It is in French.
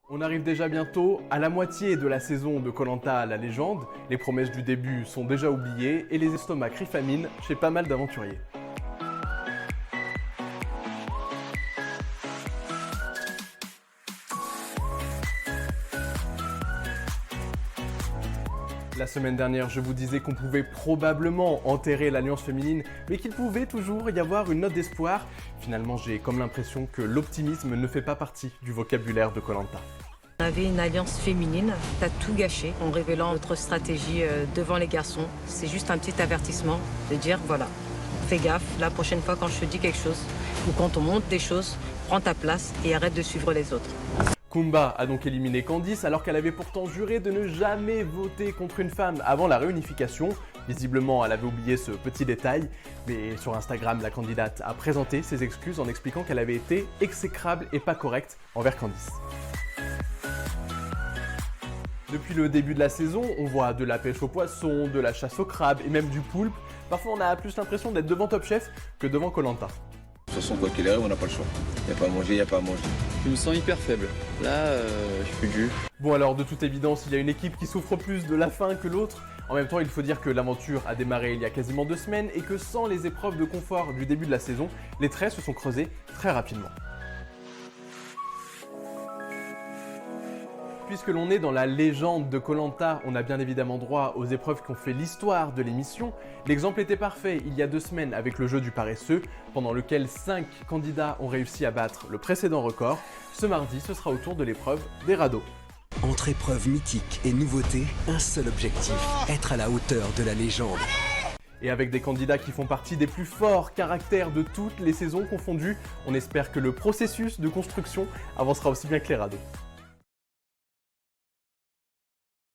On arrive déjà bientôt à la moitié de la saison de koh la légende. Les promesses du début sont déjà oubliées et les estomacs crient famine chez pas mal d'aventuriers. La semaine dernière, je vous disais qu'on pouvait probablement enterrer l'alliance féminine, mais qu'il pouvait toujours y avoir une note d'espoir. Finalement, j'ai comme l'impression que l'optimisme ne fait pas partie du vocabulaire de koh Lanta. On avait une alliance féminine, t'as tout gâché en révélant notre stratégie devant les garçons. C'est juste un petit avertissement de dire voilà, fais gaffe, la prochaine fois quand je te dis quelque chose ou quand on monte des choses, prends ta place et arrête de suivre les autres. Kumba a donc éliminé Candice alors qu'elle avait pourtant juré de ne jamais voter contre une femme avant la réunification. Visiblement, elle avait oublié ce petit détail, mais sur Instagram, la candidate a présenté ses excuses en expliquant qu'elle avait été exécrable et pas correcte envers Candice. Depuis le début de la saison, on voit de la pêche aux poissons, de la chasse au crabe et même du poulpe. Parfois, on a plus l'impression d'être devant Top Chef que devant koh Lanta. De toute façon, quoi qu'il arrive, on n'a pas le choix. Il n'y a pas à manger, il n'y a pas à manger. Je me sens hyper faible. Là, je suis dû. Bon alors, de toute évidence, il y a une équipe qui souffre plus de la faim que l'autre. En même temps, il faut dire que l'aventure a démarré il y a quasiment 2 semaines et que sans les épreuves de confort du début de la saison, les traits se sont creusés très rapidement. Puisque l'on est dans la légende de koh Lanta, on a bien évidemment droit aux épreuves qui ont fait l'histoire de l'émission. L'exemple était parfait il y a 2 semaines avec le jeu du paresseux, pendant lequel 5 candidats ont réussi à battre le précédent record. Ce mardi, ce sera au tour de l'épreuve des radeaux. Entre épreuves mythiques et nouveautés, un seul objectif, être à la hauteur de la légende. Et avec des candidats qui font partie des plus forts caractères de toutes les saisons confondues, on espère que le processus de construction avancera aussi bien que les radeaux.